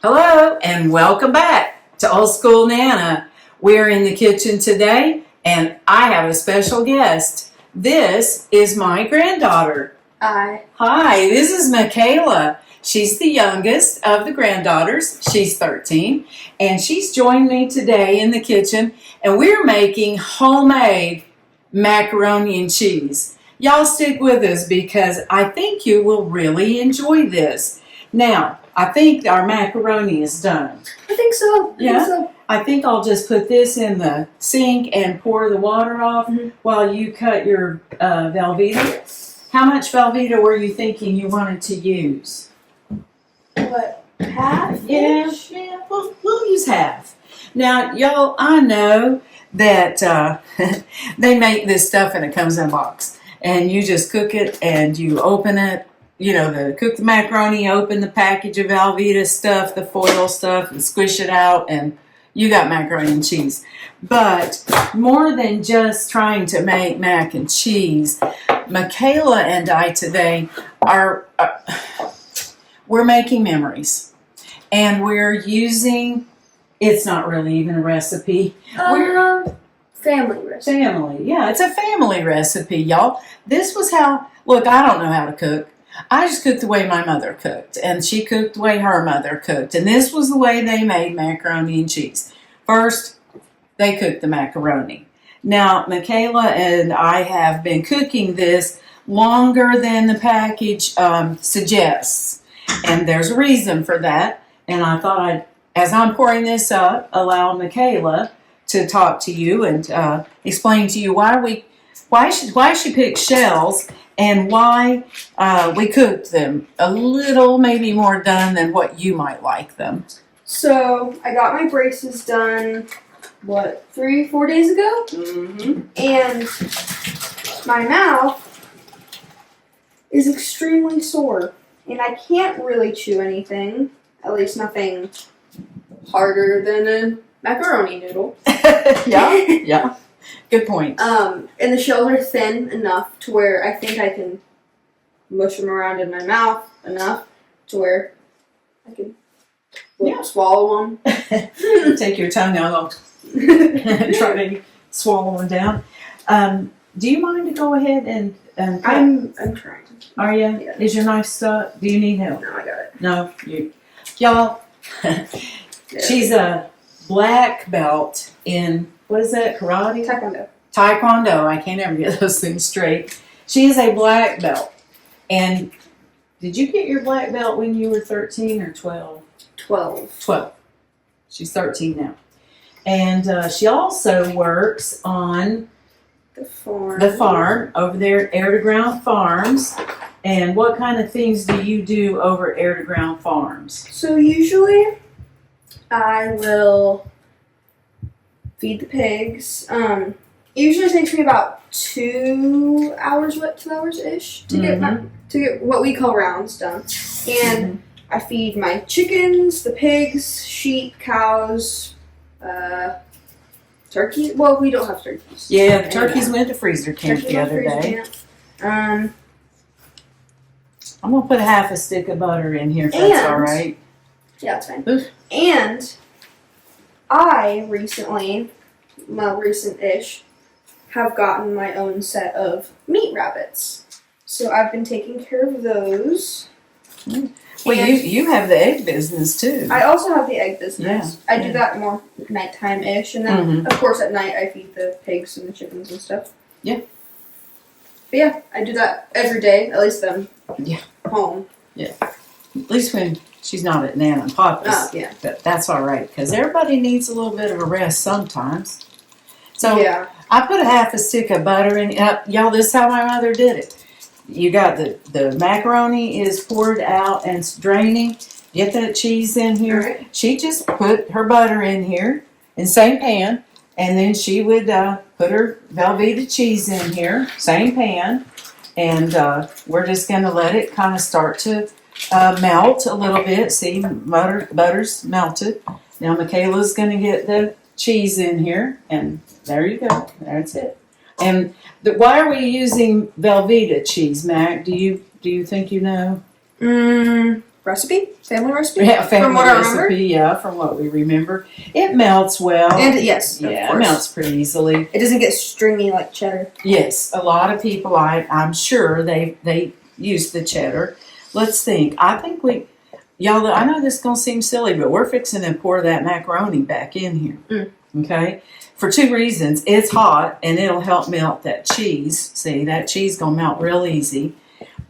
Hello and welcome back to Old School Nana. We're in the kitchen today and I have a special guest. This is my granddaughter. Hi. Hi, this is Michaela. She's the youngest of the granddaughters. She's 13 and she's joined me today in the kitchen and we're making homemade macaroni and cheese. Y'all stick with us because I think you will really enjoy this. Now, I think our macaroni is done. I think so. I think I'll just put this in the sink and pour the water off while you cut your Velveeta. How much Velveeta were you thinking you wanted to use? What, half? Yeah, we'll use half. Now, y'all, I know that they make this stuff and it comes in a box. And you just cook it and you open it. You know, cook the macaroni, open the package of Velveeta stuff, the foil stuff, and squish it out, and you got macaroni and cheese. But more than just trying to make mac and cheese, Michaela and I today we're making memories. And we're using, it's not really even a recipe. Family recipe. Yeah, it's a family recipe, y'all. This was how, look, I don't know how to cook. I just cooked the way my mother cooked, and she cooked the way her mother cooked, and this was the way they made macaroni and cheese. First, they cooked the macaroni. Now, Michaela and I have been cooking this longer than the package suggests, and there's a reason for that, and I thought as I'm pouring this up, allow Michaela to talk to you and explain to you why she picked shells and why we cooked them a little, maybe more done than what you might like them. So, I got my braces done, 3-4 days ago? Mm-hmm. And my mouth is extremely sore. And I can't really chew anything, at least nothing harder than a macaroni noodle. Yeah. Good point. And the shells are thin enough to where I think I can mush them around in my mouth enough to where I can swallow them. Take your tongue out and try to swallow them down. Do you mind to go ahead and cut? I'm trying. Are you? Yeah. Is your knife stuck? Do you need help? No, I got it. No, y'all. She's a black belt in, what is that, karate? Taekwondo. I can't ever get those things straight. She is a black belt. And did you get your black belt when you were 13 or 12? 12. She's 13 now. And she also works on the farm over there at Air to Ground Farms. And what kind of things do you do over at Air to Ground Farms? So usually I will feed the pigs. Usually takes me about 2 hours-ish to get what we call rounds done. And I feed my chickens, the pigs, sheep, cows, turkey. Well, we don't have turkeys. Yeah, the turkeys went to freezer camp the other day. I'm gonna put half a stick of butter in here if that's all right. Yeah, that's fine. Oof. And I recent-ish, have gotten my own set of meat rabbits. So I've been taking care of those. Well, you have the egg business too. I also have the egg business. Yeah, I do that more nighttime-ish. And then, of course, at night I feed the pigs and the chickens and stuff. Yeah. But yeah, I do that every day, at least them home. Yeah. At least when she's not at Nana and Papa's. Oh, yeah. But that's all right, because everybody needs a little bit of a rest sometimes. So I put a half a stick of butter in. Y'all, this is how my mother did it. You got the macaroni is poured out and it's draining. Get that cheese in here. Right. She just put her butter in here in the same pan. And then she would put her Velveeta cheese in here, same pan. And we're just going to let it kind of start to melt a little bit. See, butter's melted. Now Michaela's going to get the cheese in here. And there you go. That's it. And why are we using Velveeta cheese, Mac? Do you think you know? family recipe. Yeah, family from what recipe. I remember. Yeah, from what we remember, it melts well. And yes, yeah, of course. it melts pretty easily. It doesn't get stringy like cheddar. Yes, a lot of people. I'm sure they use the cheddar. Let's think. I think y'all. I know this is gonna seem silly, but we're fixing to pour that macaroni back in here. Okay, for two reasons. It's hot, and it'll help melt that cheese. See, that cheese gonna melt real easy.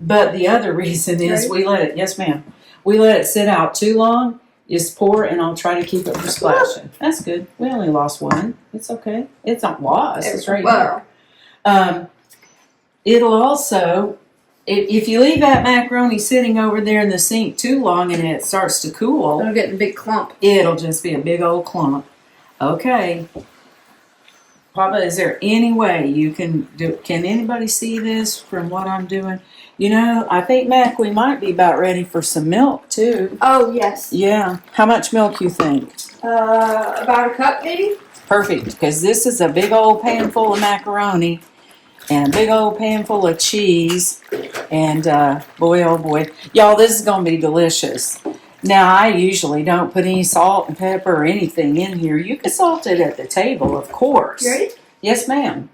But the other reason is we let it. Yes, ma'am. We let it sit out too long. Just pour, and I'll try to keep it from splashing. That's good. We only lost one. It's okay. It's not lost. It's right here. It'll also, if you leave that macaroni sitting over there in the sink too long and it starts to cool, It'll get a big clump. It'll just be a big old clump. Okay. Papa, is there any way you can do? Can anybody see this from what I'm doing? You know, I think, Mac, we might be about ready for some milk, too. Oh, yes. Yeah. How much milk you think? About a cup, maybe? Perfect, because this is a big old pan full of macaroni and a big old pan full of cheese. And, boy, oh, boy. Y'all, this is going to be delicious. Now, I usually don't put any salt and pepper or anything in here. You can salt it at the table, of course. You ready? Yes, ma'am.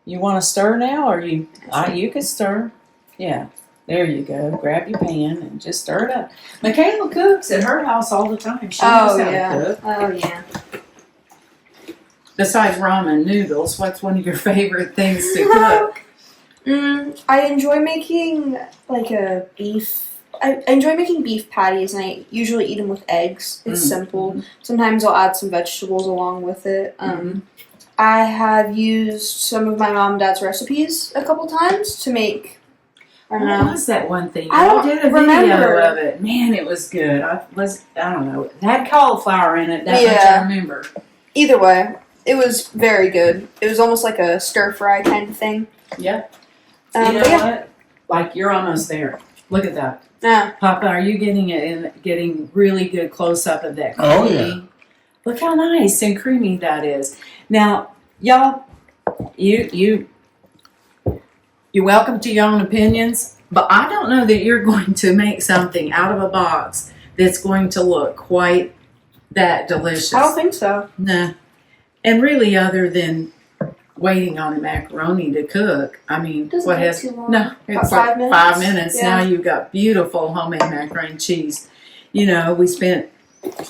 You want to stir now, or you can stir. Yeah, there you go. Grab your pan and just stir it up. Michaela cooks at her house all the time. She knows how to cook. Oh, yeah. Besides ramen noodles, what's one of your favorite things to cook? I enjoy making I enjoy making beef patties, and I usually eat them with eggs. It's simple. Sometimes I'll add some vegetables along with it. I have used some of my mom and dad's recipes a couple times to make. What was that one thing? I don't did a video of it. Man, it was good. I don't know. It had cauliflower in it. That much I remember. Either way, it was very good. It was almost like a stir fry kind of thing. Yeah. You know what? Like, you're almost there. Look at that. Yeah. Papa, are you getting really good close up of that creamy? Oh, yeah. Look how nice and creamy that is. Now, y'all, you're welcome to your own opinions, but I don't know that you're going to make something out of a box that's going to look quite that delicious. I don't think so. Nah. And really, other than waiting on the macaroni to cook, I mean, Doesn't take too long. No, it's About like 5 minutes. 5 minutes. Yeah. Now you've got beautiful homemade macaroni and cheese. You know, we spent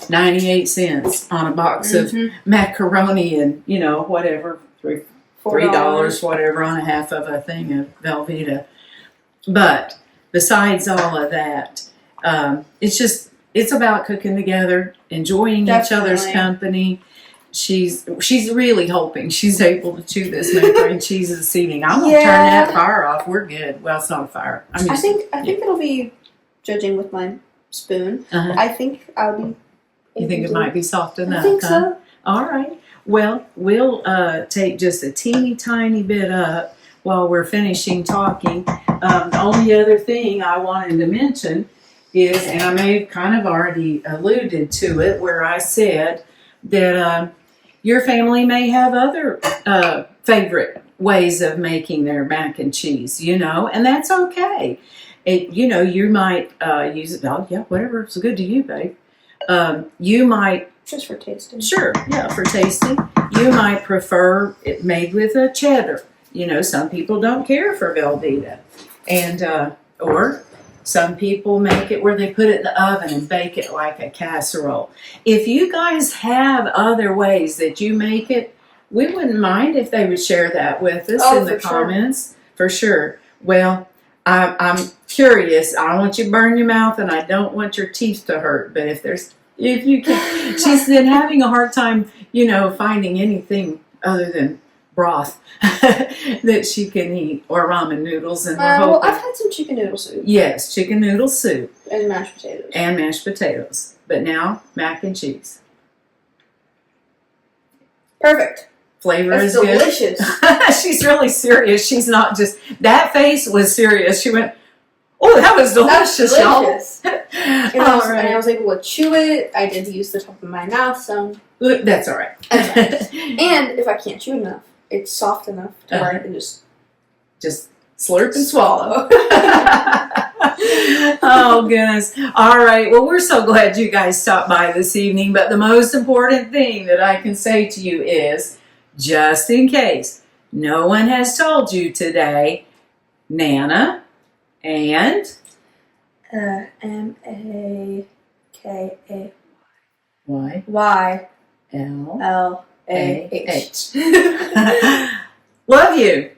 98 cents on a box of macaroni and, you know, whatever, $3, whatever, on a half of a thing of Velveeta. But besides all of that, it's about cooking together, enjoying each other's company. She's really hoping she's able to chew this macaroni and cheese this evening. I'm gonna turn that fire off. We're good. Well, it's not a fire. I think it'll be, judging with my spoon. I think I'll be. You think it might be soft enough? I think so. All right. Well, we'll take just a teeny tiny bit up while we're finishing talking. The only other thing I wanted to mention is, and I may have kind of already alluded to it, where I said that your family may have other favorite ways of making their mac and cheese, you know, and that's okay. You might use it. Oh, yeah, whatever. It's good to you, babe. You might. Just for tasting. Sure, yeah, for tasting. You might prefer it made with a cheddar. You know, some people don't care for Velveeta. And, or some people make it where they put it in the oven and bake it like a casserole. If you guys have other ways that you make it, we wouldn't mind if they would share that with us in the comments. For sure. Well, I'm curious. I don't want you to burn your mouth, and I don't want your teeth to hurt. But if you can, she's been having a hard time, you know, finding anything other than broth that she can eat, or ramen noodles. And well, I've had some chicken noodle soup. Yes, chicken noodle soup. And mashed potatoes. And mashed potatoes. But now, mac and cheese. Perfect. Flavor That's is delicious. Good. She's really serious. She's not just, that face was serious. She went, oh, that was delicious, y'all. And I was able to chew it. I did use the top of my mouth, so. That's all right. And if I can't chew enough, it's soft enough to where I can just slurp and swallow. Oh, goodness. All right. Well, we're so glad you guys stopped by this evening. But the most important thing that I can say to you is, just in case no one has told you today, Nana and MAKAY Y YLAH. L A H. Love you.